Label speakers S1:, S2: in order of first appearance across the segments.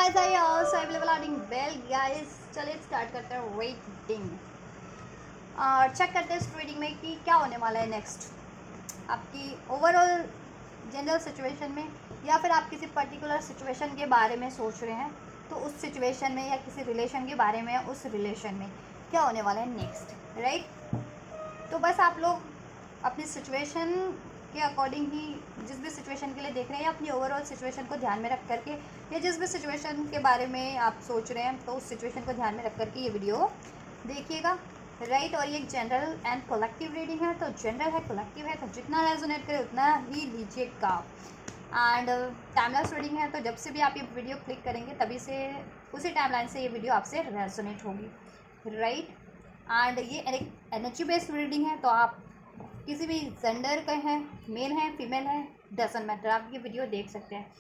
S1: guys, are also available on bell guys. चलिए start करते हैं रेटिंग और चेक करते हैं इस रीडिंग में कि क्या होने वाला है नेक्स्ट आपकी ओवरऑल जनरल सिचुएशन में, या फिर आप किसी पर्टिकुलर सिचुएशन के बारे में सोच रहे हैं तो उस सिचुएशन में, या किसी रिलेशन के बारे में उस रिलेशन में क्या होने वाला है नेक्स्ट, राइट। तो बस आप लोग अपनी सिचुएशन के अकॉर्डिंग ही जिस भी सिचुएशन के लिए देख रहे हैं, या अपनी ओवरऑल सिचुएशन को ध्यान में रख करके, या जिस भी सिचुएशन के बारे में आप सोच रहे हैं तो उस सिचुएशन को ध्यान में रख करके ये वीडियो देखिएगा, राइट। और ये एक जनरल एंड कलेक्टिव रीडिंग है, तो जनरल है, कलेक्टिव है, तो जितना रेजोनेट करे उतना ही लीजिएगा। एंड टाइमलाइन रीडिंग है, तो जब से भी आप ये वीडियो क्लिक करेंगे तभी से उसी टाइमलाइन से ये वीडियो आपसे रेजोनेट होगी, राइट। एंड ये एक एनर्जी बेस्ड रीडिंग है, तो आप किसी भी जेंडर का है, मेल है, फीमेल है, डजंट मैटर, आप ये वीडियो देख सकते हैं।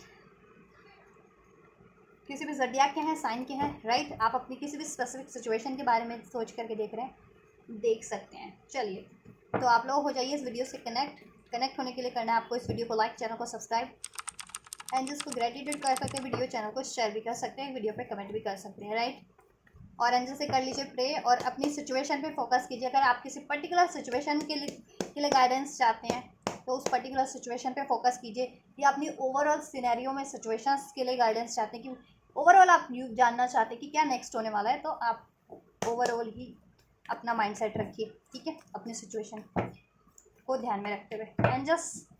S1: किसी भी ज़डियाक के हैं, साइन के हैं, राइट। आप अपनी किसी भी स्पेसिफिक सिचुएशन के बारे में सोच करके देख सकते हैं। चलिए, तो आप लोग हो जाइए इस वीडियो से कनेक्ट होने के लिए करना है आपको इस वीडियो को लाइक, चैनल को सब्सक्राइब, एंड जिसको ग्रेटिट्यूड कर सकते हैं वीडियो चैनल को शेयर भी कर सकते हैं, वीडियो पे कमेंट भी कर सकते हैं, राइट। और एंजल से कर लीजिए प्रे और अपनी सिचुएशन पे फोकस कीजिए। अगर आप किसी पर्टिकुलर सिचुएशन के लिए गाइडेंस चाहते हैं तो उस पर्टिकुलर सिचुएशन पे फोकस कीजिए, या अपनी ओवरऑल सिनेरियो में सिचुएशंस के लिए गाइडेंस चाहते हैं कि ओवरऑल आप जानना चाहते हैं कि क्या नेक्स्ट होने वाला है, तो आप ओवरऑल ही अपना माइंडसेट रखिए, ठीक है, अपनी सिचुएशन को ध्यान में रखते हुए। एंड जस्ट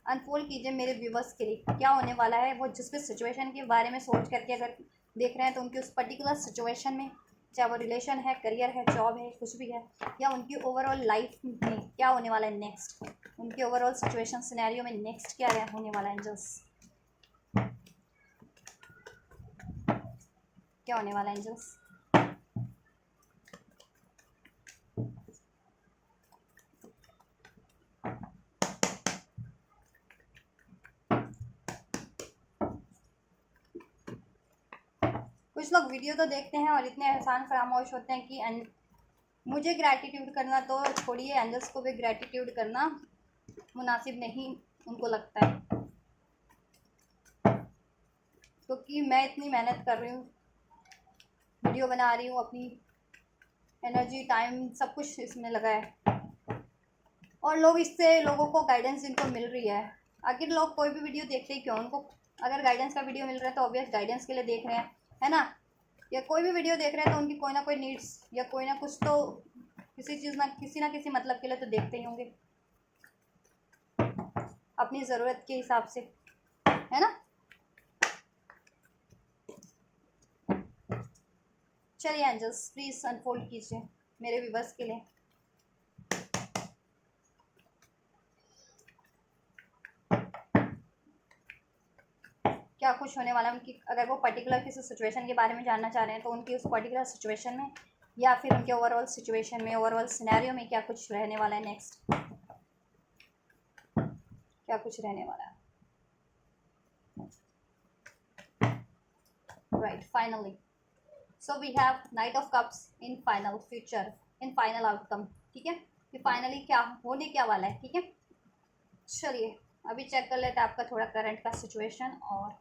S1: अनफोल्ड कीजिए मेरे व्यूवर्स के लिए क्या होने वाला है। वो जिस भी सिचुएशन के बारे में सोच करके अगर देख रहे हैं तो उनकी उस पर्टिकुलर सिचुएशन में, चाहे वो रिलेशन है, करियर है, जॉब है, कुछ भी है, या उनकी ओवरऑल लाइफ में क्या होने वाला है नेक्स्ट, उनकी ओवरऑल सिचुएशन सिनेरियो में नेक्स्ट क्या होने वाला है, एंजल्स क्या होने वाला है, एंजल्स। कुछ लोग वीडियो तो देखते हैं और इतने एहसान फरामोश होते हैं कि मुझे ग्रैटिट्यूड करना तो छोड़िए, एंजल्स को भी ग्रैटिट्यूड करना मुनासिब नहीं उनको लगता है, क्योंकि मैं इतनी मेहनत कर रही हूँ, वीडियो बना रही हूँ, अपनी एनर्जी, टाइम, सब कुछ इसमें लगा है, और लोगों को गाइडेंस इनको मिल रही है। आखिर लोग कोई भी वीडियो देखते ही क्यों, उनको अगर गाइडेंस का वीडियो मिल रहा है तो ऑब्वियस गाइडेंस के लिए देख रहे हैं, है ना। या कोई भी वीडियो देख रहे हैं तो उनकी कोई ना कोई नीड्स या कोई ना कुछ तो किसी ना किसी मतलब के लिए तो देखते ही होंगे, अपनी ज़रूरत के हिसाब से, है ना। चलिए एंजल्स प्लीज़ अनफोल्ड कीजिए मेरे व्यूवर्स के लिए। क्या कुछ होने वाला है उनकी, अगर वो पर्टिकुलर किसी सिचुएशन के बारे में जानना चाह रहे हैं तो उनकी उस पर्टिकुलर सिचुएशन में, या फिर उनके ओवरऑल सिचुएशन में, ओवरऑल सिनेरियो में क्या कुछ रहने वाला है नेक्स्ट, क्या कुछ रहने वाला है, right. Finally so we have knight of cups in final future, in final outcome, ठीक है, कि फाइनली क्या होने क्या वाला है, ठीक है। चलिए अभी चेक कर लेते हैं आपका थोड़ा करंट का सिचुएशन। और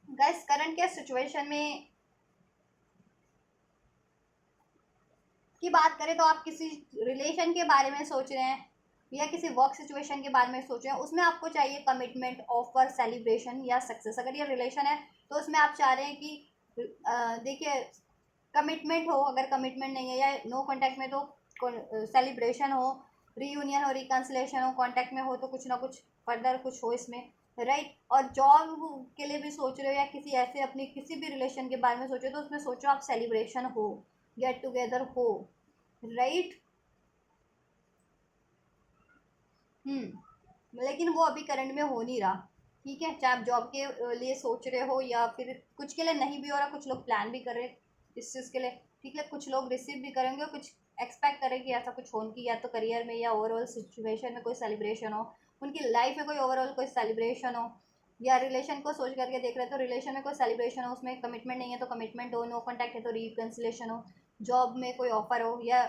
S1: गाइस करंट के सिचुएशन में की बात करें तो आप किसी रिलेशन के बारे में सोच रहे हैं, या किसी वर्क सिचुएशन के बारे में सोच रहे हैं, उसमें आपको चाहिए कमिटमेंट, ऑफर, सेलिब्रेशन या सक्सेस। अगर ये रिलेशन है तो उसमें आप चाह रहे हैं कि देखिए कमिटमेंट हो, अगर कमिटमेंट नहीं है या नो कांटेक्ट में तो सेलिब्रेशन हो, रीयूनियन हो, रिकन्सिलेशन हो, कांटेक्ट में हो तो कुछ ना कुछ फर्दर कुछ हो इसमें, राइट। और जॉब के लिए भी सोच रहे हो, या किसी ऐसे अपनी किसी भी रिलेशन के बारे में सोच रहे हो तो उसमें सोचो आप सेलिब्रेशन हो, गेट टुगेदर हो, राइट। लेकिन वो अभी करंट में हो नहीं रहा, ठीक है, चाहे आप जॉब के लिए सोच रहे हो या फिर कुछ के लिए नहीं भी हो रहा, कुछ लोग प्लान भी कर रहे हैं इस चीज़ के लिए, ठीक है, कुछ लोग रिसीव भी करेंगे, कुछ एक्सपेक्ट करें कि ऐसा कुछ हो उनकी, या तो करियर में या ओवरऑल सिचुएशन में कोई सेलिब्रेशन हो, उनकी लाइफ में कोई ओवरऑल कोई सेलिब्रेशन हो, या रिलेशन को सोच करके देख रहे हैं तो रिलेशन में कोई सेलिब्रेशन हो, उसमें कमिटमेंट नहीं है तो कमिटमेंट हो, नो कॉन्टैक्ट है तो रिकन्सिलेशन हो, जॉब में कोई ऑफर हो, या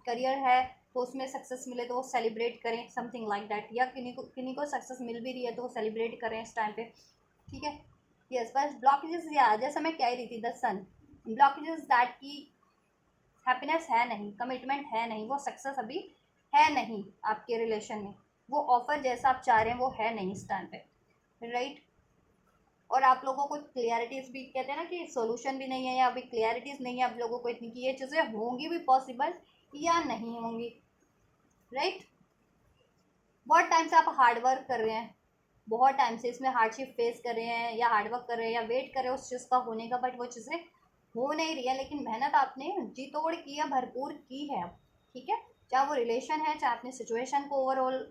S1: करियर है तो उसमें सक्सेस मिले तो वो सेलिब्रेट करें, समथिंग लाइक दैट। या किन्हीं को सक्सेस मिल भी रही है तो वो सेलिब्रेट करें इस टाइम पे, ठीक है। यस, बस ब्लॉकेजेस, या जैसा मैं कह रही थी, द सन ब्लॉकेजेस दैट की हैप्पीनेस है नहीं, कमिटमेंट है नहीं, वो सक्सेस अभी है नहीं आपके रिलेशन में, वो ऑफर जैसा आप चाह रहे हैं वो है नहीं इस टाइम पे, राइट। और आप लोगों को क्लियरिटीज भी, कहते हैं ना कि सोल्यूशन भी नहीं है, या अभी क्लियरिटीज नहीं है आप लोगों को इतनी कि ये चीज़ें होंगी भी पॉसिबल या नहीं होंगी, राइट। बहुत टाइम से आप हार्ड वर्क कर रहे हैं, बहुत टाइम से इसमें हार्डशिप फेस कर रहे हैं, या हार्ड वर्क कर रहे हैं, या वेट कर रहे हैं उस चीज़ का होने का, बट वो चीज़ें हो नहीं रही है, लेकिन मेहनत आपने जी तोड़ की है, भरपूर की है, ठीक है। चाहे वो रिलेशन है, चाहे अपनी सिचुएशन को ओवरऑल,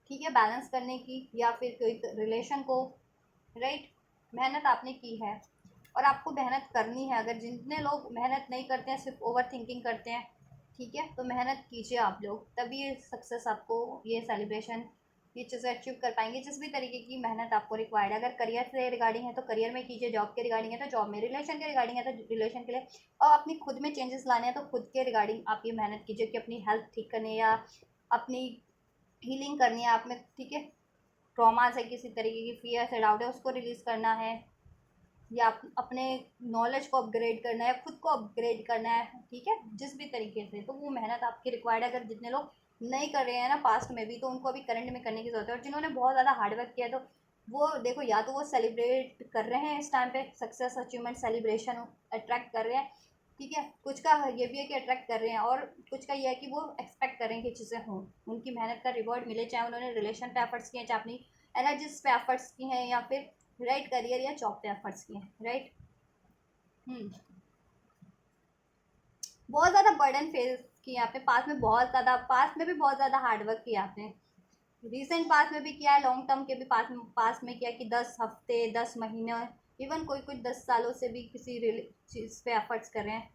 S1: ठीक है, बैलेंस करने की, या फिर कोई रिलेशन को, राइट। मेहनत आपने की है और आपको मेहनत करनी है। अगर जितने लोग मेहनत नहीं करते हैं, सिर्फ ओवर थिंकिंग करते हैं, ठीक है, तो मेहनत कीजिए आप लोग, तभी ये सक्सेस आपको, ये सेलिब्रेशन, ये चीज़ें अचीव कर पाएंगे। जिस भी तरीके की मेहनत आपको रिक्वायर्ड है, अगर करियर से रिगार्डिंग है तो करियर में कीजिए, जॉब के रिगार्डिंग है तो जॉब में, रिलेशन के रिगार्डिंग है तो रिलेशन के लिए, और अपनी खुद में चेंजेस लाने हैं तो खुद के रिगार्डिंग आप ये मेहनत कीजिए कि अपनी हेल्थ ठीक करने या अपनी हीलिंग करनी है आप में, ठीक है। ट्रॉमास है, किसी तरीके की फियर है, डाउट है, उसको रिलीज़ करना है, या अपने नॉलेज को अपग्रेड करना है, खुद को अपग्रेड करना है, ठीक है, जिस भी तरीके से, तो वो मेहनत आपकी रिक्वायर्ड है। अगर जितने लोग नहीं कर रहे हैं ना पास्ट में भी, तो उनको अभी करंट में करने की जरूरत है। और जिन्होंने बहुत ज़्यादा हार्डवर्क किया है, तो वो देखो, या तो वो सेलिब्रेट कर रहे हैं इस टाइम पे, सक्सेस अचीवमेंट सेलिब्रेशन अट्रैक्ट कर रहे हैं, ठीक है। कुछ का ये भी है कि अट्रैक्ट कर रहे हैं, और कुछ का ये है कि वो एक्सपेक्ट करें कि चीज़ें हों, उनकी मेहनत का रिवॉर्ड मिले, चाहे उन्होंने रिलेशन पे एफर्ट्स किए हैं, चाहे अपनी एनर्जीज पे एफर्ट्स किए हैं, या फिर राइट करियर या जॉब पे एफर्ट्स किए हैं, राइट। हम्म। बहुत ज़्यादा बर्डन फेस किया आपने पास में, बहुत ज़्यादा पास में भी बहुत ज़्यादा हार्डवर्क किया आपने, रिसेंट पास में भी किया है, लॉन्ग टर्म के भी पास में किया कि 10 हफ्ते, 10 महीने, इवन कोई कुछ 10 सालों से भी किसी चीज़ पे एफर्ट्स कर रहे हैं,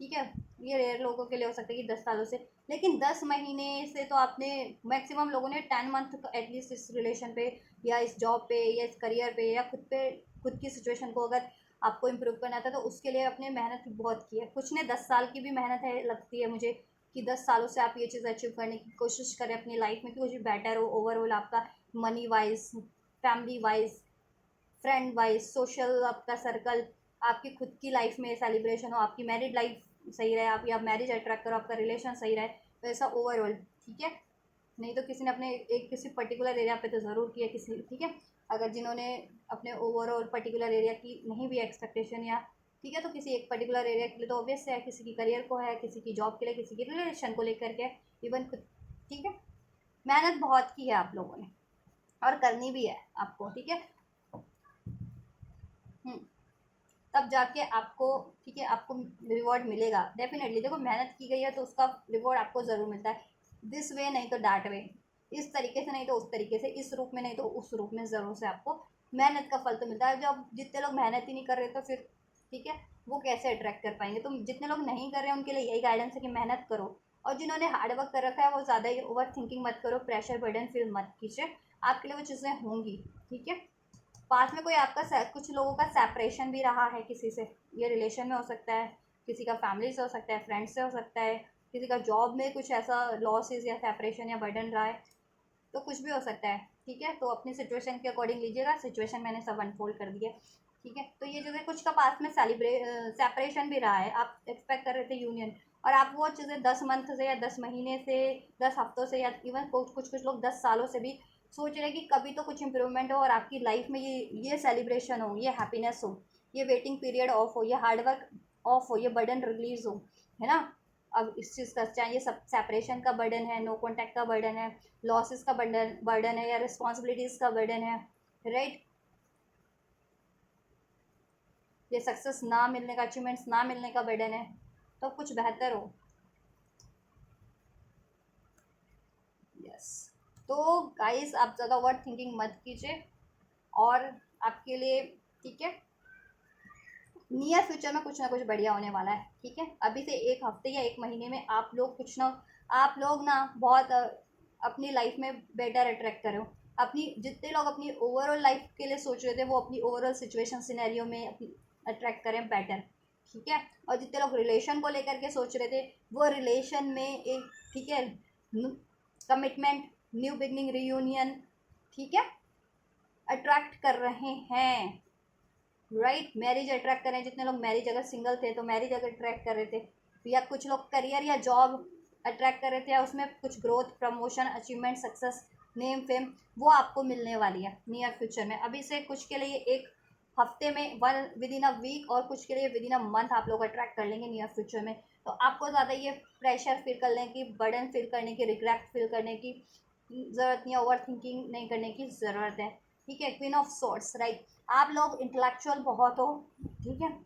S1: ठीक है। ये रेयर लोगों के लिए हो सकता है कि 10 सालों से, लेकिन 10 महीने से तो आपने, मैक्सिमम लोगों ने 10 मंथ एटलीस्ट इस रिलेशन पे, या इस जॉब पे, या इस करियर पे, या खुद पे, खुद की सिचुएशन को अगर आपको इम्प्रूव करना था तो उसके लिए अपने मेहनत बहुत की है। कुछ ने 10 साल की भी मेहनत है, लगती है मुझे, कि 10 सालों से आप ये चीज़ अचीव करने की कोशिश करें अपनी लाइफ में, कि कुछ बेटर हो ओवरऑल आपका, money wise, family wise, friend wise, social आपका सर्कल, आपकी खुद की लाइफ में सेलिब्रेशन हो, आपकी मैरिड लाइफ सही रहे, आप या मैरिज अट्रैक्ट करो, आपका रिलेशन सही रहे, तो ऐसा ओवरऑल, ठीक है। नहीं तो किसी ने अपने एक किसी पर्टिकुलर एरिया पे तो ज़रूर किया किसी, ठीक है। अगर जिन्होंने अपने ओवरऑल पर्टिकुलर एरिया की नहीं भी एक्सपेक्टेशन, या ठीक है, तो किसी एक पर्टिकुलर एरिया के लिए तो ऑब्वियस है, किसी की करियर को है, किसी की जॉब के लिए, किसी की रिलेशन को लेकर के, इवन खुद, ठीक है। मेहनत बहुत की है आप लोगों ने, और करनी भी है आपको, ठीक है। हम्म। तब जाके आपको, ठीक है, आपको रिवॉर्ड मिलेगा डेफिनेटली। देखो, मेहनत की गई है तो उसका रिवॉर्ड आपको ज़रूर मिलता है, दिस वे नहीं तो डैट वे, इस तरीके से नहीं तो उस तरीके से, इस रूप में नहीं तो उस रूप में, ज़रूर से आपको मेहनत का फल तो मिलता है। जब जितने लोग मेहनत ही नहीं कर रहे तो फिर, ठीक है, वो कैसे अट्रैक्ट कर पाएंगे। तो जितने लोग नहीं कर रहे हैं उनके लिए यही गाइडेंस है कि मेहनत करो, और जिन्होंने हार्डवर्क कर रखा है वो ज़्यादा ही ओवर थिंकिंग मत करो, प्रेशर बर्डन फील मत कीजिए, आपके लिए वो चीज़ें होंगी, ठीक है। पास में कोई आपका कुछ लोगों का सेपरेशन भी रहा है किसी से, ये रिलेशन में हो सकता है, किसी का फैमिली से हो सकता है, फ्रेंड्स से हो सकता है, किसी का जॉब में कुछ ऐसा लॉसेस या सेपरेशन या बर्डन रहा है, तो कुछ भी हो सकता है, ठीक है। तो अपनी सिचुएशन के अकॉर्डिंग लीजिएगा, सिचुएशन मैंने सब अनफोल्ड कर दिया, ठीक है। तो ये चीज़ें, कुछ का पास में सेपरेशन भी रहा है, आप एक्सपेक्ट कर रहे थे यूनियन, और आप वो चीज़ें 10 मंथ से, या 10 महीने से, 10 हफ्तों से, या इवन कुछ कुछ लोग 10 सालों से भी सोच रहे हैं कि कभी तो कुछ इम्प्रूवमेंट हो, और आपकी लाइफ में ये सेलिब्रेशन हो, ये हैप्पीनेस हो, ये वेटिंग पीरियड ऑफ हो, ये हार्डवर्क ऑफ हो, ये बर्डन रिलीज हो, है ना। अब इस चीज़ का, चाहे ये सब सेपरेशन का बर्डन है, नो कॉन्टैक्ट का बर्डन है, लॉसेस का बर्डन है, या रिस्पॉन्सिबिलिटीज़ का बर्डन है, राइट, ये सक्सेस ना मिलने का, अचीवमेंट्स ना मिलने का बर्डन है, तो कुछ बेहतर हो। यस। तो गाइस, आप ज़्यादा ओवर थिंकिंग मत कीजिए, और आपके लिए, ठीक है, नियर फ्यूचर में कुछ ना कुछ बढ़िया होने वाला है, ठीक है। अभी से 1 हफ्ते या 1 महीने में आप लोग ना बहुत अपनी लाइफ में बेटर अट्रैक्ट करो। अपनी, जितने लोग अपनी ओवरऑल लाइफ के लिए सोच रहे थे वो अपनी ओवरऑल सिचुएशन सिनेरियो में अट्रैक्ट करें बेटर, ठीक है। और जितने लोग रिलेशन को लेकर के सोच रहे थे वो रिलेशन में एक, ठीक है, कमिटमेंट, न्यू बिगनिंग, रियूनियन, ठीक है, अट्रैक्ट कर रहे हैं, राइट। मैरिज अट्रैक्ट कर रहे हैं, जितने लोग मैरिज अगर सिंगल थे तो मैरिज अगर अट्रैक्ट कर रहे थे, या कुछ लोग करियर या जॉब अट्रैक्ट कर रहे थे, या उसमें कुछ growth, promotion, achievement, success, name, fame, वो आपको मिलने वाली है नियर फ्यूचर में। अभी से कुछ के लिए एक हफ्ते में, one within a week, और कुछ के लिए विद इन अ मंथ आप लोग अट्रैक्ट कर लेंगे नियर फ्यूचर में। तो आपको ज़्यादा ये प्रेशर फील करने की, बर्डन फील करने की, रिग्रेट फील करने की ज़रूरत नहीं है, ओवर थिंकिंग नहीं करने की ज़रूरत है, ठीक है। Queen of sorts, right. आप लोग इंटेलेक्चुअल बहुत हो, ठीक है,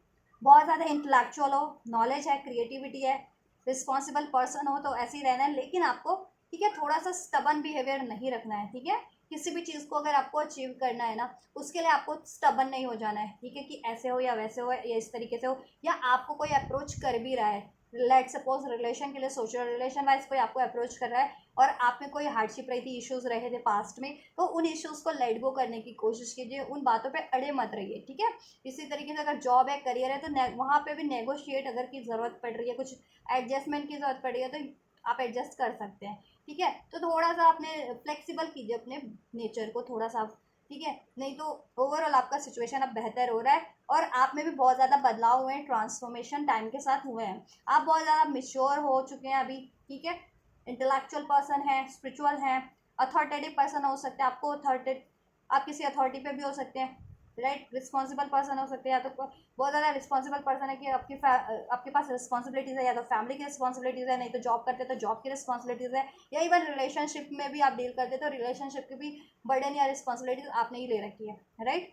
S1: बहुत ज़्यादा इंटेलेक्चुअल हो, नॉलेज है, क्रिएटिविटी है, रिस्पॉन्सिबल पर्सन हो, तो ऐसे ही रहना है। लेकिन आपको, ठीक है, थोड़ा सा स्टबन बिहेवियर नहीं रखना है, ठीक है। किसी भी चीज़ को अगर आपको अचीव करना है ना, उसके लिए आपको स्टबन नहीं हो जाना है, ठीक है, कि ऐसे हो या वैसे हो या इस तरीके से हो, या आपको कोई अप्रोच कर भी रहा है, लेट सपोज रिलेशन के लिए सोच रहे हो, रिलेशन वाइज कोई आपको अप्रोच कर रहा है और आप में कोई हार्डशिप रही थी, इश्यूज रहे थे पास्ट में, तो उन इश्यूज को लेट गो करने की कोशिश कीजिए, उन बातों पे अड़े मत रहिए, ठीक है। इसी तरीके से अगर जॉब है, करियर है, तो वहाँ पे भी नेगोशिएट अगर की ज़रूरत पड़ रही है, कुछ एडजस्टमेंट की ज़रूरत पड़ रही है, तो आप एडजस्ट कर सकते हैं, ठीक है। तो थोड़ा सा अपने फ्लेक्सिबल कीजिए अपने नेचर को थोड़ा सा, ठीक है। नहीं तो ओवरऑल आपका सिचुएशन अब बेहतर हो रहा है, और आप में भी बहुत ज़्यादा बदलाव हुए हैं, ट्रांसफॉर्मेशन टाइम के साथ हुए हैं, आप बहुत ज़्यादा मिच्योर हो चुके हैं अभी, ठीक है। इंटेलेक्चुअल पर्सन है, स्पिरिचुअल है, अथॉरिटेटिव पर्सन हो सकते हैं, आपको अथॉरिटेट, आप किसी अथॉरिटी पे भी हो सकते हैं, राइट। रिस्पॉन्सिबल पर्सन हो सकते हैं, या तो बहुत ज़्यादा रिस्पॉन्सिबल पर्सन है कि आपके पास रिस्पॉन्सिबिलिटीज़ है, या तो फैमिली की रिस्पॉन्सिबिलिटीज़ है, नहीं तो जॉब करते तो जॉब की रिस्पॉन्सिबिलिटीज़ है, या इवन रिलेशनशिप में भी आप डील करते तो रिलेशनशिप की भी बर्डन या रिस्पॉन्सिबिलिटीज़ आपने ही ले रखी है, राइट।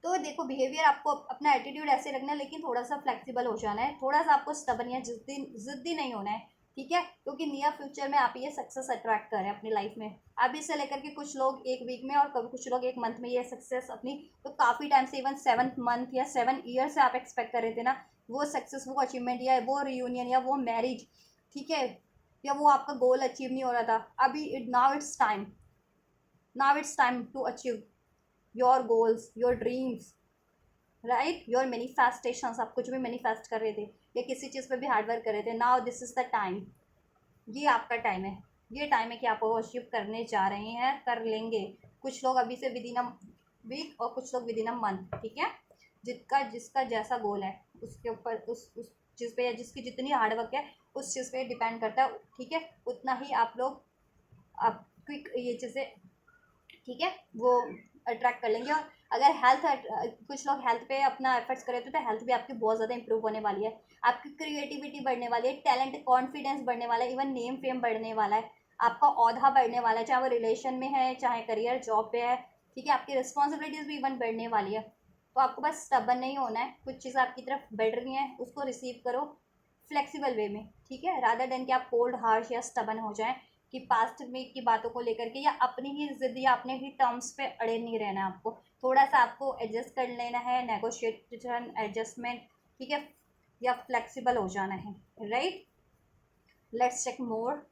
S1: तो देखो, बिहेवियर आपको अपना एटीट्यूड ऐसे रखना है, लेकिन थोड़ा सा फ्लेक्सिबल हो जाना है, थोड़ा सा आपको स्टबन या जिद्दी नहीं होना है, ठीक है, क्योंकि नियर फ्यूचर में आप ये सक्सेस अट्रैक्ट करें अपनी लाइफ में। अभी से लेकर के कुछ लोग एक वीक में, और कभी कुछ लोग एक मंथ में ये सक्सेस अपनी, तो काफ़ी टाइम से, इवन 7th मंथ या 7 ईयर से आप एक्सपेक्ट कर रहे थे ना, वो सक्सेस, वो अचीवमेंट, या वो रियूनियन, या वो मैरिज, ठीक है, या वो आपका गोल अचीव नहीं हो रहा था, अभी now it's time to achieve your goals, your dreams, right, your manifestations. आप कुछ भी मैनिफेस्ट कर रहे थे या किसी चीज़ पे भी हार्डवर्क कर रहे थे, now this is the time, ये आपका टाइम है, ये टाइम है कि आप वो अचीव करने जा रहे हैं, कर लेंगे। कुछ लोग अभी से विद इन अ वीक, और कुछ लोग विद इन अ मंथ, ठीक है। जिसका जैसा गोल है, उसके ऊपर, उस चीज़ पे, या जिसकी जितनी हार्डवर्क है उस चीज़ पे डिपेंड करता है, ठीक है, उतना ही आप लोग, आप क्विक ये चीज़ें, ठीक है, वो अट्रैक्ट कर लेंगे। और अगर कुछ लोग हेल्थ पे अपना एफर्ट्स करें तो हेल्थ भी आपकी बहुत ज़्यादा इंप्रूव होने वाली है, आपकी क्रिएटिविटी बढ़ने वाली है, टैलेंट, कॉन्फिडेंस बढ़ने वाला है, इवन नेम फेम बढ़ने वाला है, आपका औहदा बढ़ने वाला है, चाहे वो रिलेशन में है, चाहे करियर जॉब पे है, ठीक है। आपकी रिस्पॉन्सिबिलिटीज़ भी इवन बढ़ने वाली है। तो आपको बस स्टबन नहीं होना है, कुछ चीज़ आपकी तरफ बढ़ रही हैं उसको रिसीव करो फ्लेक्सिबल वे में, ठीक है, रादर देन कि आप कोल्ड, हार्श या स्टबन हो जाएं, कि पास्ट में की बातों को लेकर के, या अपनी ही जिद या अपने ही टर्म्स पे अड़े नहीं रहना है आपको, थोड़ा सा आपको एडजस्ट कर लेना है, नेगोशिएशन, एडजस्टमेंट, ठीक है, या फ्लेक्सिबल हो जाना है, राइट। लेट्स चेक मोर।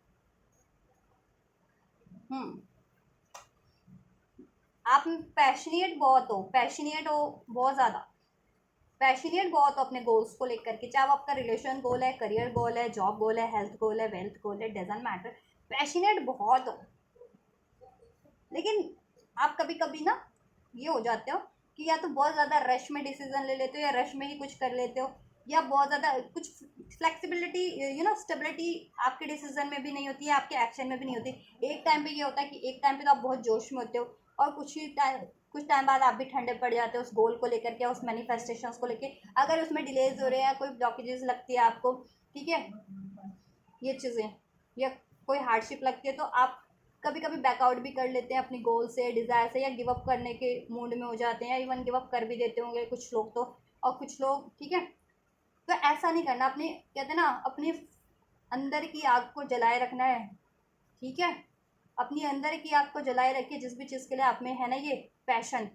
S1: आप पैशनेट हो बहुत ज़्यादा, पैशनेट बहुत हो अपने गोल्स को लेकर के, चाहे वो आपका रिलेशन गोल है, करियर गोल है, जॉब गोल है, हेल्थ गोल है, वेल्थ गोल है, डजेंट मैटर, पैशनेट बहुत हो। लेकिन आप कभी कभी ना ये हो जाते हो कि या तो बहुत ज़्यादा रश में डिसीजन ले लेते हो, या रश में ही कुछ कर लेते हो, या बहुत ज़्यादा कुछ फ्लेक्सिबिलिटी, स्टेबिलिटी आपके डिसीजन में भी नहीं होती है, आपके एक्शन में भी नहीं होती। एक टाइम पे ये होता है कि एक टाइम पे तो आप बहुत जोश में होते हो, और कुछ टाइम बाद आप भी ठंडे पड़ जाते हो उस गोल को लेकर के, उस मैनिफेस्टेशंस को लेकर, अगर उसमें डिलेज हो रहे हैं, कोई ब्लॉकेजेस लगती है आपको, ठीक है, ये चीज़ें, या कोई हार्डशिप लगती है, तो आप कभी कभी बैकआउट भी कर लेते हैं अपनी गोल से, डिज़ायर से, या गिव अप करने के मूड में हो जाते हैं, या इवन गिव अप कर भी देते होंगे कुछ लोग तो, और कुछ लोग, ठीक है। तो ऐसा नहीं करना, अपने कहते हैं ना, अपनी अंदर की आग को जलाए रखना है, ठीक है। अपनी अंदर की आग को जलाए रखिए, जिस भी चीज़ के लिए आप में है ना ये पैशन,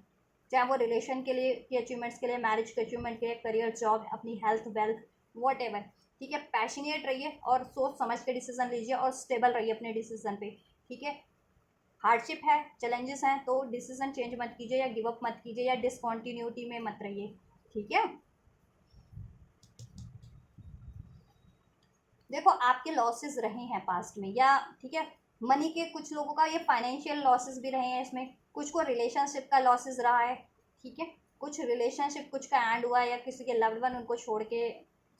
S1: चाहे वो रिलेशन के लिए की अचीवमेंट्स के लिए, मैरिज के अचीवमेंट के लिए, करियर जॉब, अपनी हेल्थ वेल्थ, वॉट एवर, ठीक है। पैशनेट रहिए और सोच समझ के डिसीजन लीजिए, और स्टेबल रहिए अपने डिसीजन पे, ठीक है। हार्डशिप है, चैलेंजेस हैं, तो डिसीजन चेंज मत कीजिए, या गिव अप मत कीजिए, या डिसकॉन्टीन्यूटी में मत रहिए, ठीक है। देखो, आपके लॉसेस रहे हैं पास्ट में, या ठीक है, मनी के कुछ लोगों का ये फाइनेंशियल लॉसेस भी रहे हैं इसमें, कुछ को रिलेशनशिप का लॉसेस रहा है, ठीक है, कुछ रिलेशनशिप कुछ का एंड हुआ है, या किसी के लव्ड वन उनको छोड़ के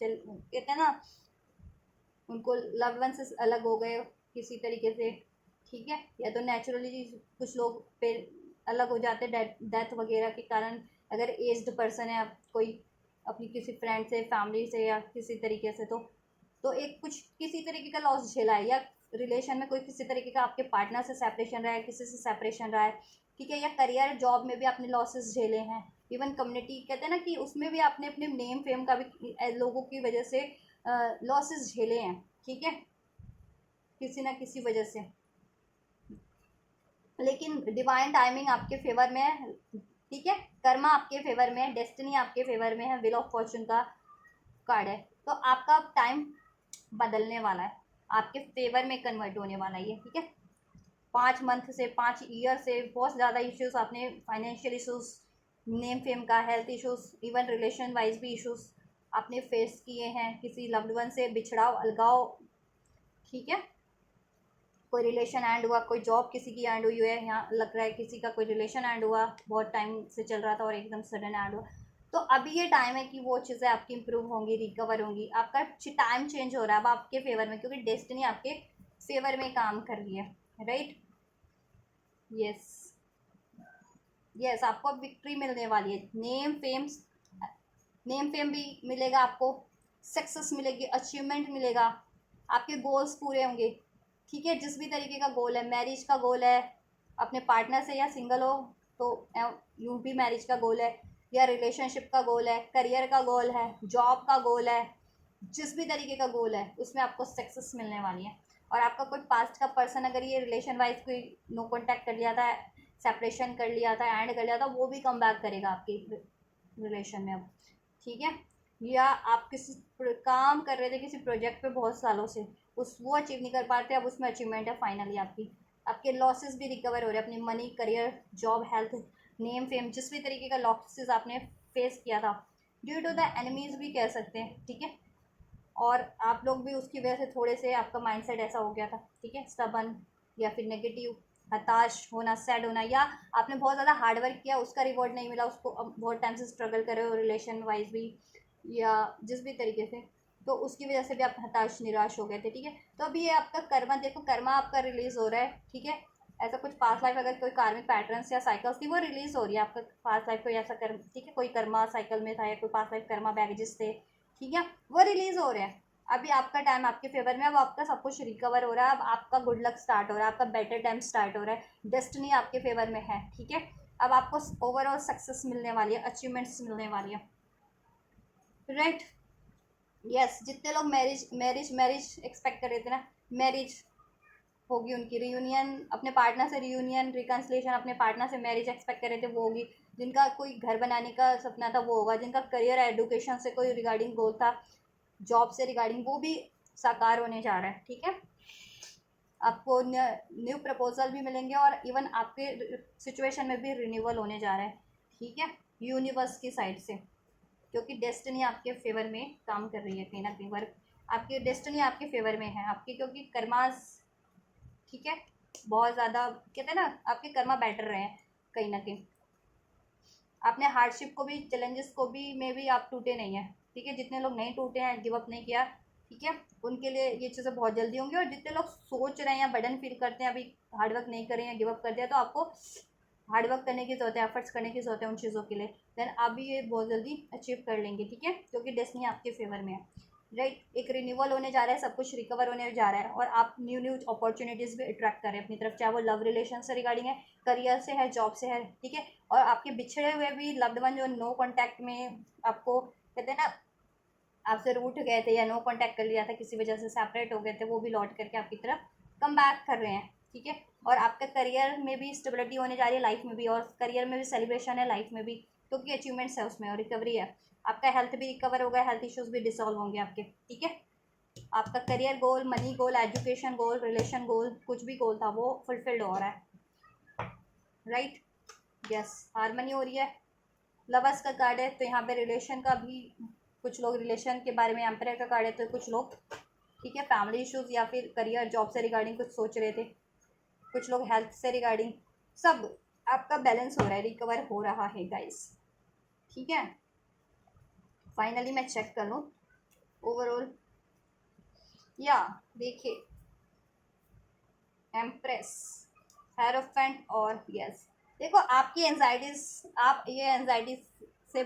S1: चल, कहते हैं ना, उनको लव्ड वन से अलग हो गए किसी तरीके से, ठीक है, या तो नेचुरली कुछ लोग पे अलग हो जाते डेथ वगैरह के कारण, अगर एज्ड पर्सन है कोई अपनी किसी फ्रेंड से, फैमिली से, या किसी तरीके से, तो एक कुछ किसी तरीके का लॉस झेला है, या रिलेशन में कोई किसी तरीके का आपके पार्टनर से सेपरेशन रहा है, किसी से सेपरेशन रहा है, ठीक है, या करियर जॉब में भी आपने लॉसेस झेले हैं, इवन कम्युनिटी कहते हैं ना कि उसमें भी आपने अपने नेम फेम का भी लोगों की वजह से लॉसेस झेले हैं, ठीक है, किसी ना किसी वजह से। लेकिन डिवाइन टाइमिंग आपके फेवर में है, ठीक है, कर्मा आपके फेवर में है, डेस्टिनी आपके फेवर में है, व्हील ऑफ फॉर्चून का कार्ड है, तो आपका टाइम बदलने वाला है, आपके फेवर में कन्वर्ट होने वाला है ये, ठीक है। 5 मंथ से 5 ईयर से बहुत ज़्यादा इश्यूज आपने, फाइनेंशियल इश्यूज, नेम फेम का, health issues, even relation wise भी इश्यूज आपने फेस किए हैं, किसी लव्ड वन से बिछड़ाव, अलगाव, ठीक है, कोई रिलेशन एंड हुआ, कोई जॉब किसी की एंड हुई है, यहाँ लग रहा है किसी का कोई रिलेशन एंड हुआ, बहुत टाइम से चल रहा था और एकदम सडन एंड हुआ, तो अभी ये टाइम है कि वो चीज़ें आपकी इंप्रूव होंगी, रिकवर होंगी, आपका टाइम चेंज हो रहा है अब आपके फेवर में, क्योंकि डेस्टिनी आपके फेवर में काम कर रही है, राइट। यस यस, आपको अब विक्ट्री मिलने वाली है, नेम फेम भी मिलेगा आपको, सक्सेस मिलेगी, अचीवमेंट मिलेगा, आपके गोल्स पूरे होंगे, ठीक है, जिस भी तरीके का गोल है, मैरिज का गोल है अपने पार्टनर से, या सिंगल हो तो यूँ भी मैरिज का गोल है, या रिलेशनशिप का गोल है, करियर का गोल है, जॉब का गोल है, जिस भी तरीके का गोल है उसमें आपको सक्सेस मिलने वाली है। और आपका कोई पास्ट का पर्सन अगर ये रिलेशन वाइज कोई नो कॉन्टैक्ट कर लिया था, सेपरेशन कर लिया था, एंड कर लिया था, वो भी कम बैक करेगा आपकी रिलेशन में अब, ठीक है, या आप किसी काम कर रहे थे किसी प्रोजेक्ट पे बहुत सालों से, उस वो अचीव नहीं कर पाते, अब उसमें अचीवमेंट है फाइनली आपकी, आपके लॉसेस भी रिकवर हो रहे हैं, अपनी money, career, job, health, name fame, जिस भी तरीके का लॉसेस आपने फेस किया था ड्यू टू द एनिमीज भी कह सकते हैं, ठीक है, और आप लोग भी उसकी वजह से थोड़े से आपका माइंडसेट ऐसा हो गया था, ठीक है, स्टबन, या फिर नेगेटिव, हताश होना, सैड होना, या आपने बहुत ज़्यादा हार्डवर्क किया, उसका रिवॉर्ड नहीं मिला, उसको अब बहुत टाइम से स्ट्रगल कर रहे हो रिलेशन वाइज भी, या जिस भी तरीके से, तो उसकी वजह से भी आप हताश निराश हो गए थे, ठीक है। तो अभी ये आपका कर्मा, देखो कर्मा आपका रिलीज़ हो रहा है, ठीक है, ऐसा कुछ पास्ट लाइफ अगर कोई कार्मिक पैटर्न्स या साइकिल्स थी वो रिलीज़ हो रही है, आपका पास्ट लाइफ कोई ऐसा कर्म, ठीक है, कोई कर्मा साइकिल में था, या कोई पास्ट लाइफ कर्मा बैगेजेस थे, ठीक है, वो रिलीज़ हो रहे हैं, अभी आपका टाइम आपके फेवर में, अब आपका सब कुछ रिकवर हो रहा है, अब आपका गुड लक स्टार्ट हो रहा है, आपका बेटर टाइम स्टार्ट हो रहा है, डेस्टिनी आपके फेवर में है, ठीक है, अब आपको ओवरऑल सक्सेस मिलने वाली है, अचीवमेंट्स मिलने वाली है, राइट। यस, जितने लोग मैरिज मैरिज मैरिज एक्सपेक्ट कर रहे थे ना, मैरिज होगी उनकी, रियूनियन अपने पार्टनर से, रियूनियन, रिकन्सिलेशन, अपने पार्टनर से मैरिज एक्सपेक्ट कर रहे थे वो होगी, जिनका कोई घर बनाने का सपना था वो होगा, जिनका करियर एजुकेशन से कोई रिगार्डिंग गोल था, जॉब से रिगार्डिंग, वो भी साकार होने जा रहा है, ठीक है, आपको न्यू प्रपोजल भी मिलेंगे, और इवन आपके सिचुएशन में भी रिन्यूअल होने जा रहा है, ठीक है, यूनिवर्स की साइड से, क्योंकि डेस्टिनी आपके फेवर में काम कर रही है, कहीं ना कहीं वर्क, आपकी डेस्टिनी आपके फेवर में है, आपके क्योंकि कर्मास, ठीक है, बहुत ज़्यादा कहते हैं ना आपके कर्मा बेटर रहे हैं, कहीं ना कहीं आपने हार्डशिप को भी, चैलेंजेस को भी में भी आप टूटे नहीं हैं, ठीक है, जितने लोग नहीं टूटे हैं, गिव अप नहीं किया, ठीक है, उनके लिए ये चीज़ें बहुत जल्दी होंगी, और जितने लोग सोच रहे हैं या बर्डन फील करते हैं, अभी हार्डवर्क नहीं करें या गिव अप कर दिया, तो आपको हार्डवर्क करने की ज़रूरत है, एफर्ट्स करने की ज़रूरत है उन चीज़ों के लिए, देन आप भी ये बहुत जल्दी अचीव कर लेंगे, ठीक है, क्योंकि डेस्टिनी आपके फेवर में है, राइट, एक रिन्यूअल होने जा रहा है, सब कुछ रिकवर होने जा रहा है, और आप न्यू न्यू अपॉर्चुनिटीज़ भी अट्रैक्ट कर रहे हैं अपनी तरफ, चाहे वो लव रिलेशन से रिगार्डिंग है, करियर से है, जॉब से है, ठीक है, और आपके बिछड़े हुए भी लव्ड वन जो नो कॉन्टैक्ट में आपको कहते हैं ना आपसे रूठ गए थे, या नो कॉन्टैक्ट कर लिया था, किसी वजह से सेपरेट हो गए थे, वो भी लौट करके आपकी तरफ कम बैक कर रहे हैं, ठीक है, और आपका करियर में भी स्टेबिलिटी होने जा रही है, लाइफ में भी, और करियर में भी सेलिब्रेशन है, लाइफ में भी, क्योंकि अचीवमेंट्स है उसमें, और रिकवरी है, आपका हेल्थ भी रिकवर होगा, हेल्थ इश्यूज भी डिसॉल्व होंगे आपके, ठीक है, आपका करियर गोल, मनी गोल, एजुकेशन गोल, रिलेशन गोल, कुछ भी गोल था वो फुलफिल्ड हो रहा है, राइट। यस, हारमनी हो रही है, लवर्स का कार्ड है, तो यहाँ पे रिलेशन का भी, कुछ लोग रिलेशन के बारे में, एम्पायर का कार्ड है, तो कुछ लोग, ठीक है, फैमिली इश्यूज या फिर करियर जॉब से रिगार्डिंग कुछ सोच रहे थे, कुछ लोग हेल्थ से रिगार्डिंग, सब आपका बैलेंस हो रहा है, रिकवर हो रहा है गाइस, ठीक है। फाइनली मैं चेक कर लूँ ओवरऑल, या देखिए एम्प्रेस, हेरोफेंट और यस। देखो आपकी एंजाइटीज, आप ये एंजाइटी से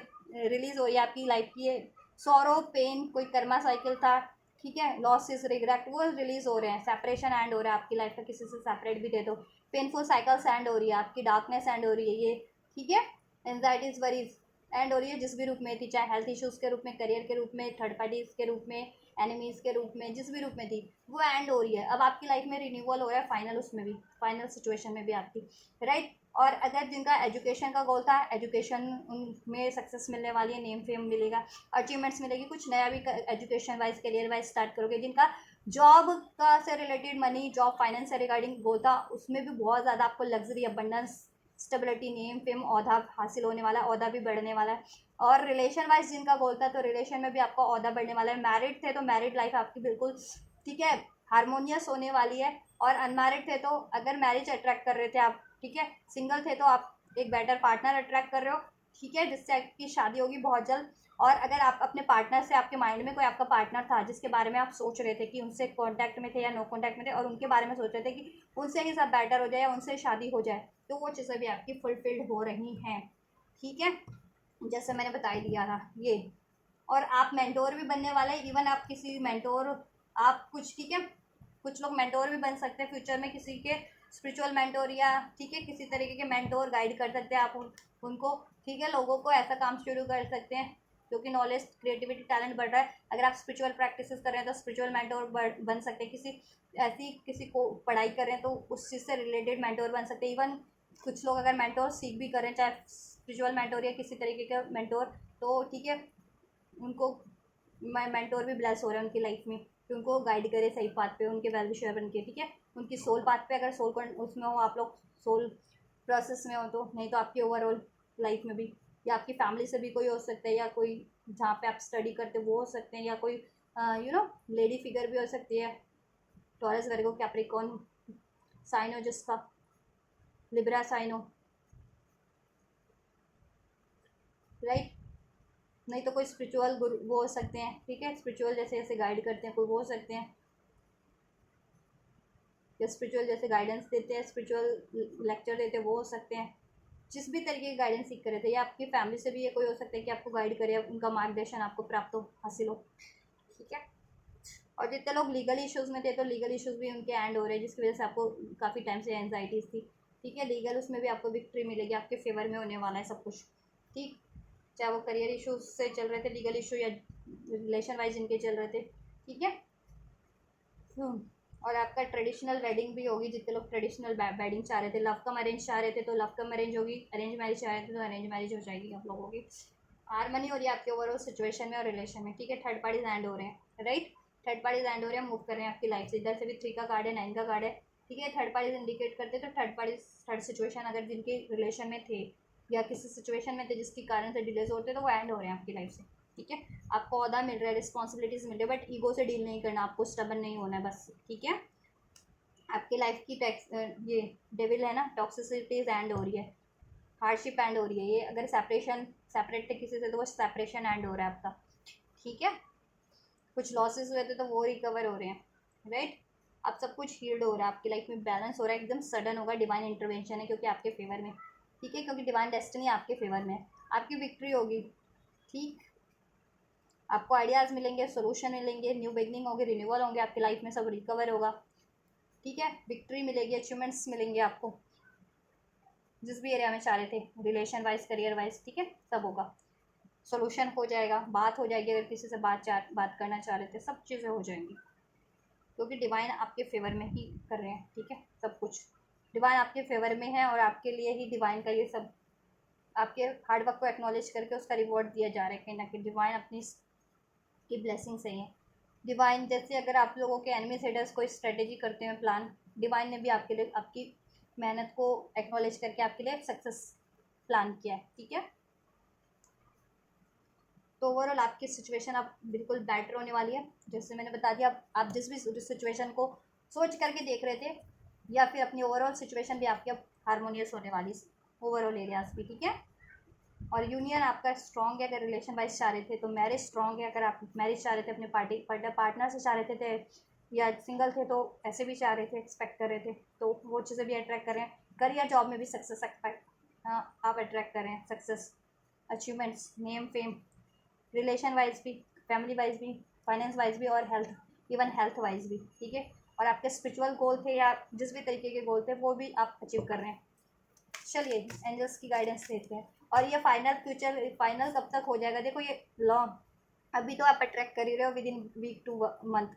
S1: रिलीज हो रही है आपकी लाइफ की, ये सॉरो पेन कोई कर्मा साइकिल था, ठीक है, लॉसेस रिग्रेट वो रिलीज हो रहे हैं, सेपरेशन एंड हो रहा है आपकी लाइफ का, किसी से सेपरेट भी दे दो, पेनफुल साइकिल्स एंड हो रही है आपकी, डार्कनेस एंड हो रही है ये, ठीक है, एंजाइटीज वरीज एंड हो रही है जिस भी रूप में थी, चाहे हेल्थ इश्यूज के रूप में, करियर के रूप में, थर्ड पार्टीज के रूप में, एनिमीज के रूप में, जिस भी रूप में थी वो एंड हो रही है। अब आपकी लाइफ में रिन्यूअल हो रहा है फाइनल, उसमें भी फाइनल सिचुएशन में भी आपकी, राइट। और अगर जिनका एजुकेशन का गोल था, एजुकेशन उनमें सक्सेस मिलने वाली है, नेम फेम मिलेगा, अचीवमेंट्स मिलेगी, कुछ नया भी education wise career wise start करोगे। जिनका जॉब का से रिलेटेड मनी, जॉब फाइनेंस से रिगार्डिंग गोल था, उसमें भी बहुत ज़्यादा आपको luxury, abundance, stability, name fame, ओहदा हासिल होने वाला है, ओहदा भी बढ़ने वाला है। और रिलेशन वाइज जिनका गोल था, तो रिलेशन में भी आपका ओहदा बढ़ने वाला है। मैरिड थे तो मैरिड लाइफ आपकी बिल्कुल, ठीक है, हारमोनियस होने वाली है। और अनमैरिड थे तो अगर मैरिज अट्रैक्ट कर रहे थे आप, ठीक है, सिंगल थे तो आप एक बेटर पार्टनर अट्रैक्ट कर रहे हो, ठीक है, जिससे आपकी शादी होगी बहुत जल्द। और अगर आप अपने पार्टनर से, आपके माइंड में कोई आपका पार्टनर था जिसके बारे में आप सोच रहे थे कि उनसे कांटेक्ट में थे या नो कांटेक्ट में थे, और उनके बारे में सोच रहे थे कि उनसे ही सब बेटर हो जाए या उनसे शादी हो जाए, तो वो चीज़ें भी आपकी फुलफिल्ड हो रही हैं, ठीक है, जैसे मैंने बता ही दिया था ये। और आप मेंटोर भी बनने वाले हैं, इवन आप किसी मेंटोर, आप कुछ, ठीक है, कुछ लोग मेंटोर भी बन सकते हैं फ्यूचर में, किसी के स्पिरिचुअल मेंटोर, या ठीक है किसी तरीके के मेंटोर गाइड कर सकते हैं आप उनको, ठीक है, लोगों को ऐसा काम शुरू कर सकते हैं, क्योंकि नॉलेज, क्रिएटिविटी, टैलेंट बढ़ रहा है। अगर आप स्पिरिचुअल प्रैक्टिसेस कर रहे हैं तो स्पिरिचुअल मेंटोर बन सकते हैं, किसी ऐसी किसी को पढ़ाई कर रहे हैं तो उस चीज़ से रिलेटेड मेंटोर बन सकते हैं। इवन कुछ लोग अगर मेंटोर सीख भी करें, चाहे स्पिरिचुअल मेंटोर या किसी तरीके का मेंटोर, तो ठीक है, उनको मेंटोर भी ब्लेस हो रहा है उनकी लाइफ में कि उनको गाइड करे सही पाथ पे, उनके वेल विशर बन के, ठीक है, उनकी सोल पाथ पे, अगर सोल उसमें हो आप लोग, सोल प्रोसेस में हो तो, नहीं तो आपकी ओवरऑल लाइफ में भी, या आपकी फैमिली से भी कोई हो सकता है, या कोई जहाँ पे आप स्टडी करते हो वो हो सकते हैं, या कोई लेडी फिगर भी हो सकती है, टॉरस, वर्गो, कैप्रिकॉर्न साइन हो जिसका, लिब्रा साइन हो, राइट। नहीं तो कोई स्पिरिचुअल गुरु वो हो सकते हैं, ठीक है, स्पिरिचुअल जैसे ऐसे गाइड करते हैं कोई वो हो सकते हैं, या स्पिरिचुअल जैसे गाइडेंस देते हैं, स्पिरिचुअल लेक्चर देते हैं वो हो सकते हैं, जिस भी तरीके की गाइडेंस सीख कर रहे थे, या आपकी फैमिली से भी ये कोई हो सकता है कि आपको गाइड करे, उनका मार्गदर्शन आपको प्राप्त हो, हासिल हो, ठीक है। और जितने लोग लीगल इश्यूज़ में थे तो लीगल इश्यूज़ भी उनके एंड हो रहे हैं, जिसकी वजह से आपको काफ़ी टाइम से एंजाइटीज़ थी, ठीक है, लीगल उसमें भी आपको विक्ट्री मिलेगी, आपके फेवर में होने वाला है सब कुछ, ठीक, चाहे वो करियर इश्यूज से चल रहे थे लीगल इशू, या रिलेशन वाइज जिनके चल रहे थे, ठीक है। और आपका ट्रेडिशनल वेडिंग भी होगी, जितने लोग ट्रेडिशनल वेडिंग चाह रहे थे, लव कम अरेंज चाह रहे थे तो लव कम अरेंज होगी, अरेंज मैरिज चाह रहे थे तो अरेंज मैरिज हो जाएगी आप लोगों की। हारमनी हो रही है आपके ओवरऑल सिचुएशन में और रिलेशन में, ठीक है, थर्ड पार्टीज एंड हो रहे हैं, राइट, थर्ड पार्टीज एंड हो रहे हैं, मूव कर रहे हैं आपकी लाइफ से, इधर से भी 3 का कार्ड है, 9 का कार्ड है, ठीक है, थर्ड पार्टीज इंडिकेट करते हैं, तो थर्ड पार्टीज, थर्ड सिचुएशन अगर जिनके रिलेशन में थे या किसी सिचुएशन में थे जिसके कारण से डिलेज होते तो वो एंड हो रहे हैं आपकी लाइफ से, ठीक है। आपको अहदा मिल रहा है, रिस्पॉन्सिबिलिटीज मिल रही है, बट ईगो से डील नहीं करना, आपको स्टबन नहीं होना है बस, ठीक है। आपकी लाइफ की ये डेविल है ना, टॉक्सिसिटीज एंड हो रही है, हार्डशिप एंड हो रही है, ये अगर सेपरेट थे किसी से तो वो सेपरेशन एंड हो रहा है आपका, ठीक है। कुछ लॉसेस हुए थे तो वो रिकवर हो रहे हैं, राइट। अब सब कुछ हील्ड हो रहा है, आपकी लाइफ में बैलेंस हो रहा है, एकदम सडन होगा, डिवाइन इंटरवेंशन है क्योंकि आपके फेवर में, ठीक है, क्योंकि डिवाइन डेस्टिनी आपके फेवर में है, आपकी विक्ट्री होगी, ठीक, आपको आइडियाज़ मिलेंगे, सोल्यूशन मिलेंगे, न्यू बिगनिंग होगी, रिन्यूअल होंगे आपकी लाइफ में, सब रिकवर होगा, ठीक है, विक्ट्री मिलेगी, अचीवमेंट्स मिलेंगे आपको, जिस भी एरिया में चाह रहे थे, रिलेशन वाइज, करियर वाइज, ठीक है, सब होगा, सोल्यूशन हो जाएगा, बात हो जाएगी, अगर किसी से बात करना चाह रहे थे, सब चीज़ें हो जाएंगी, क्योंकि डिवाइन आपके फेवर में ही कर रहे हैं, ठीक है, सब कुछ डिवाइन आपके फेवर में है, और आपके लिए ही डिवाइन का ये सब, आपके हार्डवर्क को एक्नॉलेज करके उसका रिवॉर्ड दिया जा रहा है कहीं ना कहीं, डिवाइन अपनी की ब्लेसिंग से ही है। डिवाइन जैसे अगर आप लोगों के एनिमी हेडर्स कोई स्ट्रेटेजी करते हैं, प्लान, डिवाइन ने भी आपके लिए आपकी मेहनत को एक्नॉलेज करके आपके लिए सक्सेस प्लान किया है, ठीक है। तो ओवरऑल आपकी सिचुएशन अब बिल्कुल बेटर होने वाली है, जैसे मैंने बता दिया, आप जिस भी सिचुएशन को सोच करके देख रहे थे, या फिर अपनी ओवरऑल सिचुएशन भी आपकी अब हारमोनियस होने वाली है, ओवरऑल एरियाज भी, ठीक है। और यूनियन आपका स्ट्रॉन्ग है अगर रिलेशन वाइज चाह रहे थे तो मैरिज स्ट्रॉन्ग है, अगर आप मैरिज चाह रहे थे अपने पार्टनर से चाह रहे थे या सिंगल थे तो ऐसे भी चाह रहे थे, एक्सपेक्ट कर रहे थे, तो वो चीज़ें भी अट्रैक्ट कर रहे हैं। करियर जॉब में भी सक्सेस एक्सपेक्ट आप अट्रैक्ट कर रहे हैं, success, achievements, name, fame, relation wise भी, फैमिली वाइज भी, फाइनेंस वाइज भी, और हेल्थ, इवन हेल्थ वाइज भी, ठीक है। और आपके स्पिरिचुअल गोल थे या जिस भी तरीके के गोल थे वो भी आप अचीव कर रहे हैं। चलिए एंजल्स की गाइडेंस लेते हैं। और ये फाइनल फ्यूचर फाइनल कब तक हो जाएगा, देखो ये लॉन्ग, अभी तो आप अट्रैक्ट कर ही रहे हो within week to month,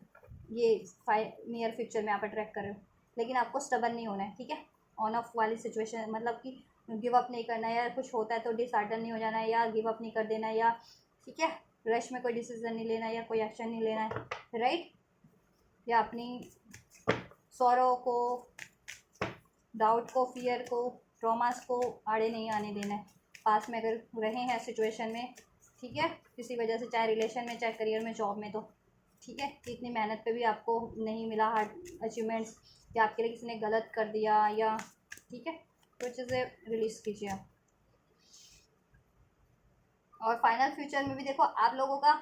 S1: ये नियर फ्यूचर में आप अट्रैक्ट कर रहे हो, लेकिन आपको स्टबन नहीं होना है, ठीक है। ऑन ऑफ वाली सिचुएशन, मतलब कि गिव अप नहीं करना है, या कुछ होता है तो डिसहार्टन नहीं हो जाना है, या गिव अप नहीं कर देना है, या ठीक है रश में कोई डिसीजन नहीं लेना है, या कोई एक्शन नहीं लेना है, राइट। या अपनी सौरों को, डाउट को, फियर को, ट्रॉमास को आड़े नहीं आने देना है। पास में अगर रहे हैं सिचुएशन में, ठीक है, किसी वजह से, चाहे रिलेशन में, चाहे करियर में, जॉब में, तो ठीक है कि इतनी मेहनत पे भी आपको नहीं मिला हार्ड अचीवमेंट्स, या आपके लिए किसी ने गलत कर दिया, या ठीक है, तो चीज़ें रिलीज़ कीजिए आप। और फाइनल फ्यूचर में भी देखो आप लोगों का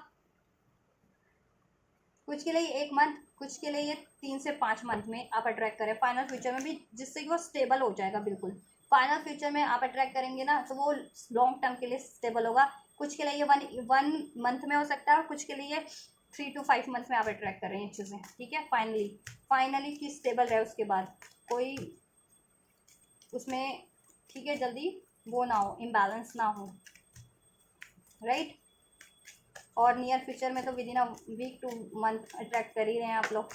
S1: कुछ के लिए 1 मंथ, कुछ के लिए 3 से 5 मंथ में आप अट्रैक्ट करें फाइनल फ्यूचर में भी, जिससे कि वो स्टेबल हो जाएगा बिल्कुल। फाइनल फ्यूचर में आप अट्रैक्ट करेंगे ना तो वो लॉन्ग टर्म के लिए स्टेबल होगा। कुछ के लिए ये वन मंथ में हो सकता है, कुछ के लिए 3 to 5 मंथ में आप अट्रैक्ट कर रहे हैं ये चीज़ें, ठीक है। फाइनली कि स्टेबल रहे, उसके बाद कोई उसमें, ठीक है, जल्दी वो ना हो, इम्बैलेंस ना हो, राइट। और नियर फ्यूचर में तो within a week to month attract कर ही रहे हैं आप लोग।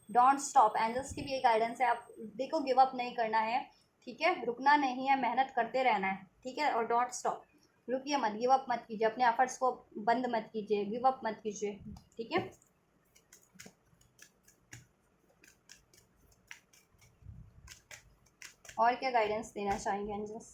S1: डोंट स्टॉप, एंजल्स की भी एक गाइडेंस है, आप देखो गिव अप नहीं करना है, ठीक है, रुकना नहीं है, मेहनत करते रहना है, ठीक है। और डोंट स्टॉप, रुकिए मत, गिव अप मत कीजिए, अपने एफर्ट्स को बंद मत कीजिए, गिव अप मत कीजिए, ठीक है। और क्या गाइडेंस देना चाहेंगे एंजल्स?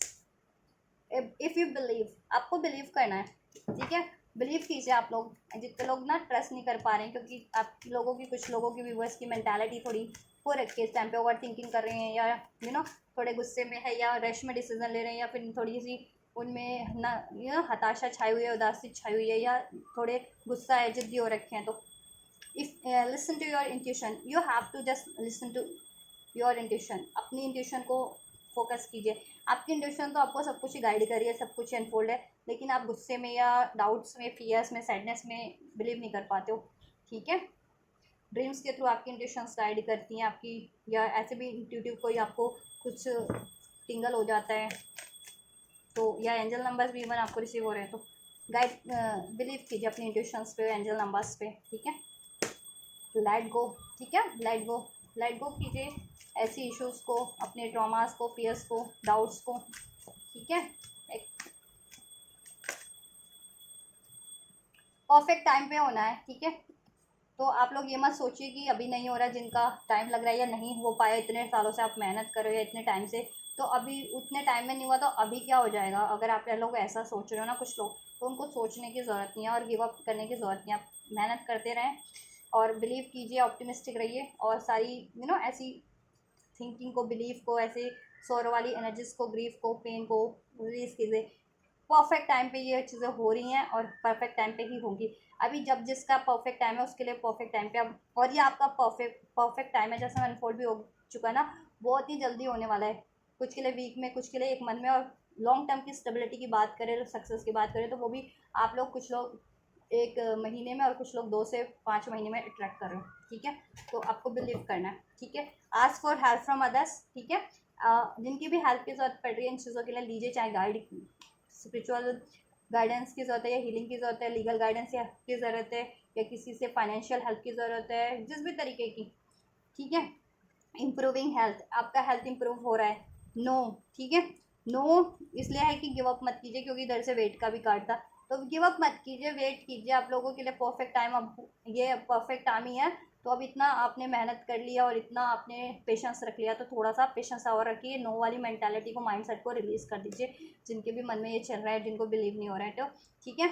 S1: इफ़ यू बिलीव, आपको बिलीव करना है, ठीक है, बिलीव कीजिए। आप लोग जितने लोग ना ट्रस्ट नहीं कर पा रहे हैं, क्योंकि आप लोगों की, कुछ लोगों की व्यूवर्स की मेंटालिटी थोड़ी हो रखी है इस टाइम पे, ओवर थिंकिंग कर रहे हैं, या थोड़े गुस्से में है, या रश में डिसीजन ले रहे हैं, या फिर थोड़ी सी उनमें ना हताशा छाई हुई है, उदासी छाई हुई है, या थोड़े गुस्सा है, जिद्दी हो रखे हैं। तो if listen to your intuition, you have to just listen to your intuition, अपनी इंट्यूशन को फोकस कीजिए। आपकी इंट्यूशन तो आपको सब कुछ ही गाइड कर रही है, सब कुछ अनफोल्ड है, लेकिन आप गुस्से में, या डाउट्स में, फियर्स में, सैडनेस में बिलीव नहीं कर पाते हो, ठीक है। ड्रीम्स के थ्रू आपकी इंट्यूशंस गाइड करती हैं आपकी, या ऐसे भी इंट्यूटिव कोई आपको कुछ टिंगल हो जाता है, तो या एंजल नंबर्स भी इवन आपको रिसीव हो रहे हैं, तो गाइड बिलीव कीजिए अपनी इंट्यूशंस पे, एंजल नंबर्स पे, ठीक है। लेट गो, ठीक है, लेट गो कीजिए ऐसी इश्यूज़ को, अपने ट्रॉमास को, फियर्स को, डाउट्स को, ठीक है। एक परफेक्ट टाइम पे होना है, ठीक है। तो आप लोग ये मत सोचिए कि अभी नहीं हो रहा, जिनका टाइम लग रहा है या नहीं हो पाया, इतने सालों से आप मेहनत कर रहे हो, या इतने टाइम से, तो अभी उतने टाइम में नहीं हुआ तो अभी क्या हो जाएगा। अगर आप लोग ऐसा सोच रहे हो ना, कुछ लोग, तो उनको सोचने की ज़रूरत नहीं है और गिव अप करने की ज़रूरत नहीं है। आप मेहनत करते रहें और बिलीव कीजिए, ऑप्टिमिस्टिक रहिए, और सारी ऐसी थिंकिंग को, बिलीफ को, ऐसे सौर वाली एनर्जीज को, ग्रीफ को, पेन को रिलीज कीजिए। परफेक्ट टाइम पे ये चीज़ें हो रही हैं और परफेक्ट टाइम पे ही होंगी। अभी जब जिसका परफेक्ट टाइम है उसके लिए परफेक्ट टाइम पे अब, और ये आपका परफेक्ट टाइम है, जैसा अनफोल्ड भी हो चुका है ना, बहुत ही जल्दी होने वाला है। कुछ के लिए वीक में, कुछ के लिए 1 मंथ में। और लॉन्ग टर्म की स्टेबिलिटी की बात करें, सक्सेस की बात करें, तो वो भी आप लोग, कुछ लोग 1 महीने में और कुछ लोग 2 से 5 महीने में अट्रैक्ट कर रहे हो, ठीक है। तो आपको बिलीव करना है, ठीक है। Ask for help from others, ठीक है। जिनकी भी हेल्प की जरूरत पड़ रही है इन चीज़ों के लिए, लीजिए, चाहे गाइड, स्पिरिचुअल गाइडेंस की ज़रूरत है, या हीलिंग की ज़रूरत है, लीगल गाइडेंस की ज़रूरत है, या किसी से फाइनेंशियल हेल्प की ज़रूरत है, जिस भी तरीके की, ठीक है। इम्प्रूविंग हेल्थ, आपका हेल्थ इंप्रूव हो रहा है, नो, ठीक है। नो इसलिए है कि गिव अप मत कीजिए, क्योंकि इधर से वेट का भी कार्ड था, तो गिव अप मत कीजिए, वेट कीजिए। आप लोगों के लिए परफेक्ट टाइम, अब ये परफेक्ट टाइम ही है। तो अब इतना आपने मेहनत कर लिया और इतना आपने पेशेंस रख लिया, तो थोड़ा सा पेशेंस और रखिए। नो वाली मेंटालिटी को, माइंडसेट को रिलीज़ कर दीजिए, जिनके भी मन में ये चल रहा है, जिनको बिलीव नहीं हो रहा है, तो ठीक है।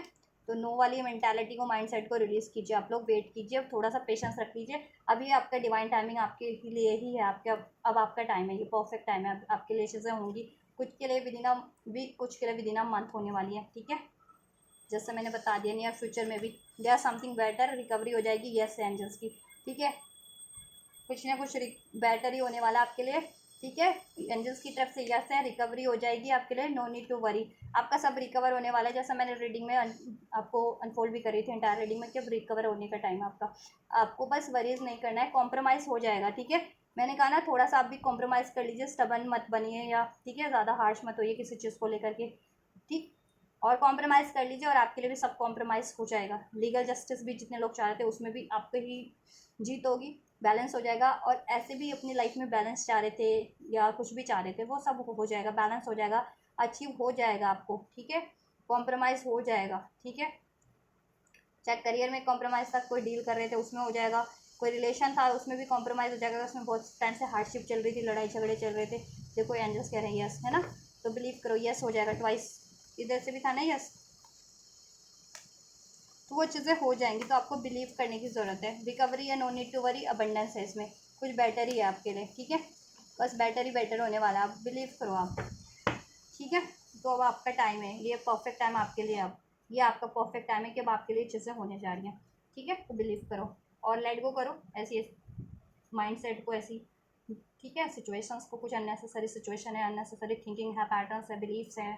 S1: तो नो वाली मेंटालिटी को, माइंडसेट को रिलीज़ कीजिए। आप लोग वेट कीजिए, अब थोड़ा सा पेशेंस रख लीजिए। अभी आपका डिवाइन टाइमिंग आपके लिए ही है, आपके अब आपका टाइम है, ये परफेक्ट टाइम है, अब आपके लिए चीज़ें होंगी। कुछ के लिए विदिन अ वीक, कुछ के लिए विदिन अ मंथ होने वाली है, ठीक है। जैसे मैंने बता दिया, नियर फ्यूचर में भी देयर समथिंग बेटर, रिकवरी हो जाएगी यस एंजल्स की, ठीक है। कुछ ना कुछ बेटर ही होने वाला आपके लिए, ठीक है। एंजल्स की तरफ से यस है, रिकवरी हो जाएगी आपके लिए, नो नीड टू वरी। आपका सब रिकवर होने वाला है, जैसा मैंने रीडिंग में आपको अनफोल्ड भी करी थी एंटायर रीडिंग में, कि अब रिकवर होने का टाइम है आपका। आपको बस वरीज नहीं करना है, कॉम्प्रोमाइज़ हो जाएगा, ठीक है। मैंने कहा ना, थोड़ा सा आप भी कॉम्प्रोमाइज़ कर लीजिए, स्टबन मत बनिए, या ठीक है ज़्यादा हार्श मत होइए किसी चीज़ को लेकर के, ठीक। और कॉम्प्रोमाइज़ कर लीजिए, और आपके लिए भी सब कॉम्प्रोमाइज़ हो जाएगा। लीगल जस्टिस भी जितने लोग चाह रहे थे उसमें भी आपकी ही जीत होगी, बैलेंस हो जाएगा। और ऐसे भी अपनी लाइफ में बैलेंस चाह रहे थे या कुछ भी चाह रहे थे, वो सब हो जाएगा, बैलेंस हो जाएगा, अचीव हो जाएगा आपको, ठीक है। कॉम्प्रोमाइज़ हो जाएगा, ठीक है। चाहे करियर में कॉम्प्रोमाइज़ तक कोई डील कर रहे थे उसमें हो जाएगा, कोई रिलेशन था उसमें भी कॉम्प्रोमाइज़ हो जाएगा, उसमें बहुत टाइम से हार्डशिप चल रही थी, लड़ाई झगड़े चल रहे थे, देखो एंजल्स कह रहे हैं यस, है ना। तो बिलीव करो यस हो जाएगा ट्वाइस, इधर से भी था ना यस, तो वो चीज़ें हो जाएंगी। तो आपको बिलीव करने की ज़रूरत है, रिकवरी है, no need to worry, abundance है इसमें, कुछ बेटर ही है आपके लिए, ठीक है। बस बेटर ही बेटर होने वाला है, आप बिलीव करो आप, ठीक है। तो अब आपका टाइम है, ये परफेक्ट टाइम आपके लिए, अब ये आपका परफेक्ट टाइम है कि अब आपके लिए चीज़ें होने जा रही हैं, ठीक है। तो बिलीव करो और लेट गो करो ऐसी माइंड सेट को, ऐसी, ठीक है। सिचुएशंस को, कुछ अननेसेसरी सिचुएशन है, अननेसेसरी थिंकिंग है, पैटर्न्स है, बिलीफ्स हैं,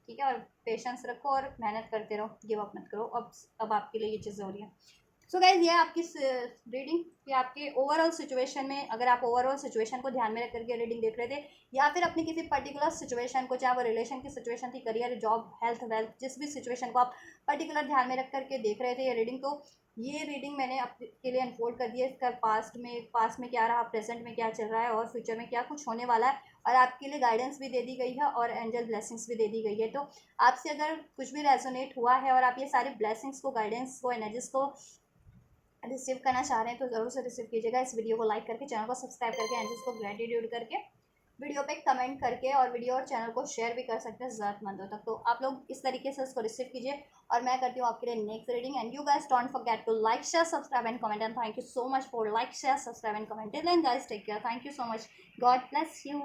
S1: ठीक है। और पेशेंस रखो और मेहनत करते रहो, गिव अप मत करो। अब आपके लिए ये चीज़ें हो रही हैं। सो गाइज, ये आपकी रीडिंग, ये आपके ओवरऑल सिचुएशन में, अगर आप ओवरऑल सिचुएशन को ध्यान में रख करके रीडिंग देख रहे थे, या फिर अपनी किसी पर्टिकुलर सिचुएशन को, चाहे वो रिलेशन की सिचुएशन थी, करियर, जॉब, हेल्थ, वेल्थ, जिस भी सिचुएशन को आप पर्टिकुलर ध्यान में रख करके देख रहे थे ये रीडिंग, तो ये रीडिंग मैंने आपके लिए अनफोल्ड कर दिया। इसका पास्ट में क्या रहा, प्रेजेंट में क्या चल रहा है, और फ्यूचर में क्या कुछ होने वाला है, और आपके लिए गाइडेंस भी दे दी गई है और एंजल ब्लेसिंग्स भी दे दी गई है। तो आपसे अगर कुछ भी रेजोनेट हुआ है और आप ये सारे ब्लेसिंग्स को, गाइडेंस को, एनर्जीज को रिसीव करना चाह रहे हैं, तो ज़रूर से रिसीव कीजिएगा। इस वीडियो को लाइक करके, चैनल को सब्सक्राइब करके, एंजल्स को ग्रेटिट्यूड करके, वीडियो पे कमेंट करके, और वीडियो और चैनल को शेयर भी कर सकते हैं ज़रूरतमंदों तक। तो आप लोग इस तरीके से इसको रिसीव कीजिए, और मैं करती हूँ आपके लिए next reading. And you guys don't forget to like, share, subscribe and comment, and thank you so much for like, share, subscribe and comment. Till then guys, take care, thank you so much, God bless you.